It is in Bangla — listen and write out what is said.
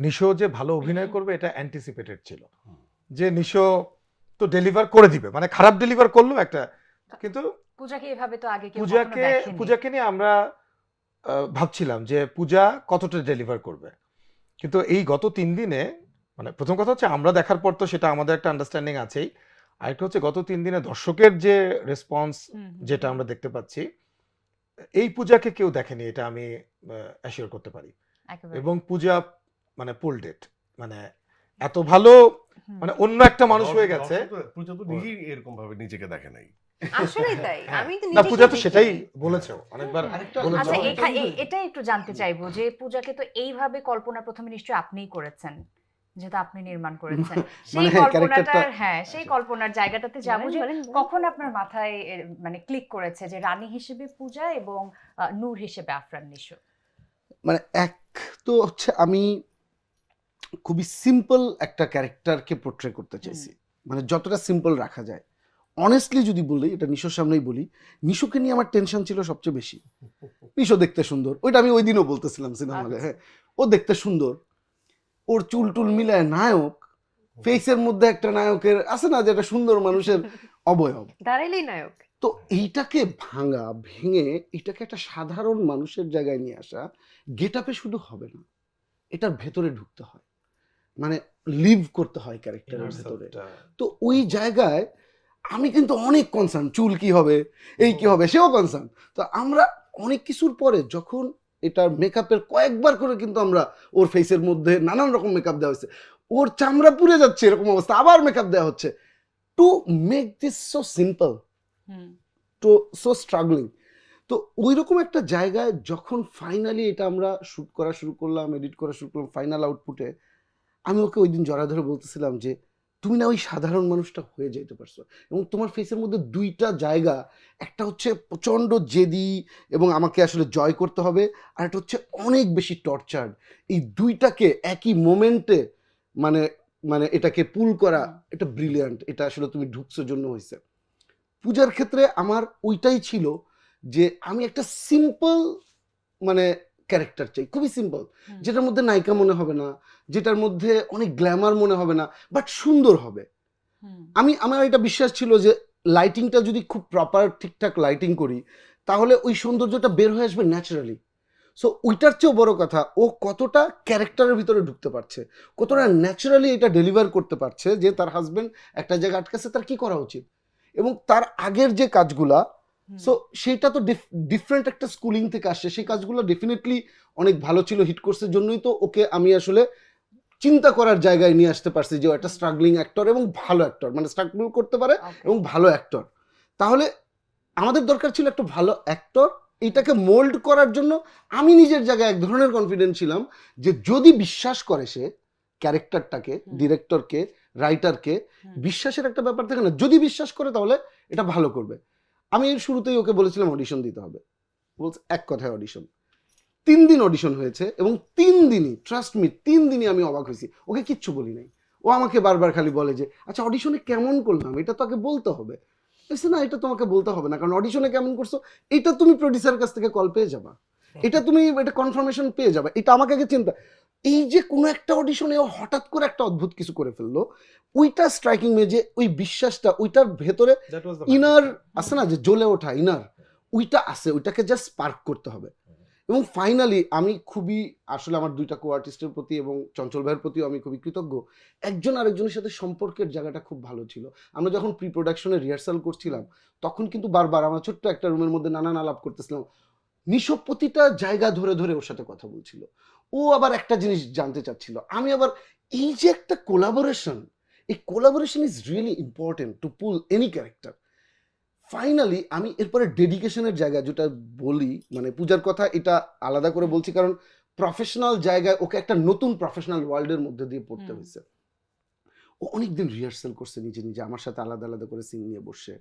নিশো যে ভালো অভিনয় করবে এটা অ্যান্টিসিপেটেড ছিল, যে নিশো তো ডেলিভার করে দিবে, মানে খারাপ ডেলিভার করলো একটা, কিন্তু পূজাকে এভাবে তো আগে কেউ কখনো দেখেনি। পূজাকে নিয়ে আমরা ভাবছিলাম যে পূজা কতটা ডেলিভার করবে, কিন্তু এই গত 3 দিনে, মানে প্রথম কথা হচ্ছে আমরা দেখার পর তো সেটা আমাদের একটা আন্ডারস্ট্যান্ডিং আছেই, আরেকটা হচ্ছে গত 3 দিনে দর্শকের যে রেসপন্স যেটা আমরা দেখতে পাচ্ছি, এই পূজাকে কেউ দেখেনি, এটা আমি অ্যাসিওর করতে পারি। একেবারে। এবং পূজা মানে পুল ডেট, মানে এত ভালো, মানে অন্য একটা মানুষ হয়ে গেছে। পূজা তো নিজেই এরকম ভাবে নিজেকে দেখে নাই। আসলেই তাই, আমি তো না, পূজা তো নিজেকে সেটাই দেখি। বলেছে অনেকবার বলেছে। আচ্ছা, এটা একটু জানতে চাইবো যে পূজাকে তো এইভাবে কল্পনা প্রথমে নিশ্চয়ই আপনিই করেছেন, যেহেতু আপনি নির্মাণ করেছেন, সেই কল্পনাটার, হ্যাঁ সেই কল্পনার জায়গাটাতে যাবো যে কখন আপনার মাথায় মানে ক্লিক করেছে যে রানী হিসেবে পূজা এবং নূর হিসেবে আফরান নিশো? মানে এক তো হচ্ছে আমি খুবই সিম্পল একটা ক্যারেক্টারকে পোর্ট্রে করতে চাইছি, মানে যতটা সিম্পল রাখা যায়। অনেস্টলি যদি বলি, এটা নিশোর সামনেই বলি, নিশোকে নিয়ে আমার টেনশন ছিল সবচেয়ে বেশি। নিশো দেখতে সুন্দর, ওইটা আমি ওই দিনও বলতেছিলাম সিনেমা হলে, হ্যাঁ ও দেখতে সুন্দর, ওর চুল টুল মিলায় নায়ক, ফেসের মধ্যে একটা নায়কের আছে না, যে একটা সুন্দর মানুষের অবয়ব, দাঁড়াইলেই নায়ক। তো এইটাকে ভেঙে এটাকে একটা সাধারণ মানুষের জায়গায় নিয়ে আসা, গেট আপে শুধু হবে না, এটার ভেতরে ঢুকতে হয়, মানে লিভ করতে হয় ক্যারেক্টারের ভেতরে। তো ওই জায়গায় আমি কিন্তু অনেক কনসার্ন, চুল কি হবে, এই কি হবে, সেও কনসার্ন। তো আমরা অনেক কিছুর পরে যখন এটার মেকআপের কয়েকবার করে কিন্তু আমরা ওর ফেসের মধ্যে নানান রকম মেকআপ দেওয়া হচ্ছে, ওর চামড়া পুড়ে যাচ্ছে এরকম অবস্থা, আবার মেকআপ দেওয়া হচ্ছে, to make this so simple, to so struggling. তো ওই রকম একটা জায়গায় যখন ফাইনালি এটা আমরা শুট করা শুরু করলাম, এডিট করা শুরু করলাম, ফাইনাল আউটপুটে আমি ওকে ওই দিন জড়া ধরে বলতেছিলাম যে তুমি না ওই সাধারণ মানুষটা হয়ে যেতে পারছো, এবং তোমার ফেসের মধ্যে দুইটা জায়গা, একটা হচ্ছে প্রচণ্ড জেদি এবং আমাকে আসলে জয় করতে হবে, আর একটা হচ্ছে অনেক বেশি টর্চার্ড, এই দুইটাকে একই মোমেন্টে মানে মানে এটাকে পুল করা, এটা ব্রিলিয়ান্ট, এটা আসলে তুমি ঢুকছো জন্য হয়েছে। পূজার ক্ষেত্রে আমার ওইটাই ছিল যে আমি একটা সিম্পল মানে ক্যারেক্টার চাই, খুবই সিম্পল, যেটার মধ্যে নায়িকা মনে হবে না, যেটার মধ্যে অনেক গ্ল্যামার মনে হবে না, বাট সুন্দর হবে। আমার এটা বিশ্বাস ছিল যে লাইটিংটা যদি খুব প্রপার ঠিকঠাক লাইটিং করি, তাহলে ওই সৌন্দর্যটা বের হয়ে আসবে ন্যাচারালি। সো ওইটার চেয়েও বড় কথা, ও কতটা ক্যারেক্টারের ভিতরে ঢুকতে পারছে, কতটা ন্যাচারালি এটা ডেলিভার করতে পারছে, যে তার হাজবেন্ড একটা জায়গায় আটকাছে, তার কি করা উচিত, এবং তার আগের যে কাজগুলা, সো সেইটা তো ডিফারেন্ট একটা স্কুলিং থেকে আসছে, সেই কাজগুলো ডেফিনেটলি অনেক ভালো ছিল, হিট কোর্সের জন্যই তো ওকে আমি আসলে চিন্তা করার জায়গায় নিয়ে আসতে পারছি, যে একটা স্ট্রাগলিং অ্যাক্টর এবং ভালো অ্যাক্টর, মানে স্ট্রাগল করতে পারে এবং ভালো অ্যাক্টর। তাহলে আমাদের দরকার ছিল একটা ভালো অ্যাক্টর, এটাকে মোল্ড করার জন্য আমি নিজের জায়গায় এক ধরনের কনফিডেন্ট ছিলাম যে যদি বিশ্বাস করে সে ক্যারেক্টারটাকে, ডিরেক্টরকে, রাইটারকে, বিশ্বাসের একটা ব্যাপার থাকে না, যদি বিশ্বাস করে তাহলে এটা ভালো করবে। আমি এর শুরুতেই ওকে বলেছিলাম অডিশন দিতে হবে, বলছে এক কথায় অডিশন। 3 দিন অডিশন হয়েছে, এবং 3 দিনই, ট্রাস্ট মি, 3 দিনই আমি অবাক হয়েছি, ওকে কিচ্ছু বলি নাই। ও আমাকে বারবার খালি বলে যে আচ্ছা অডিশনে কেমন করলাম, এটা তো আগে বলতে হবে। না, এটা তোমাকে বলতে হবে না, কারণ অডিশনে কেমন করছো এটা তুমি প্রডিউসারের কাছ থেকে কল পেয়ে যাবা, এটা তুমি এটা কনফার্মেশন পেয়ে যাবে, এটা আমাকে আগে চিন্তা। এই যে কোনো একটা অডিশনে ও হঠাৎ করে একটা অদ্ভুত কিছু করে ফেললো, ওইটা স্ট্রাইকিং মে, যে ওই বিশ্বাসটা ওইটার ভেতরে ইনার আছে না, যে জ্বলে ওঠা ইনার, ওইটা আছে, ওইটাকে জাস্ট স্পার্ক করতে হবে। এবং ফাইনালি আমি খুবই আসলে আমার দুইটা কো আর্টিস্টের প্রতি এবং চঞ্চল ভাইয়ের প্রতিও আমি খুবই কৃতজ্ঞ, একজন আরেকজনের সাথে সম্পর্কের জায়গাটা খুব ভালো ছিল। আমরা যখন প্রি প্রোডাকশনে রিহার্সাল করছিলাম, তখন কিন্তু বারবার আমরা ছোট্ট একটা রুমের মধ্যে নানান আলাপ করতেছিলাম, নিশো প্রতিটা জায়গা ধরে ধরে ওর সাথে কথা বলছিল, ও আবার একটা জিনিস জানতে চাচ্ছিল, আমি আবার, এই যে একটা কোলাবোরেশন, এই collaboration is really important to pool any character. Finally আমি এরপরে ডেডিকেশনের জায়গা যেটা বলি, মানে পূজার কথা এটা আলাদা করে বলছি, কারণ প্রফেশনাল জায়গায় ওকে একটা নতুন প্রফেশনাল ওয়ার্ল্ডের মধ্যে দিয়ে পড়তে হয়েছে। ও অনেকদিন রিহার্সাল করছে নিজে নিজে, আমার সাথে আলাদা আলাদা করে সিন নিয়ে বসে।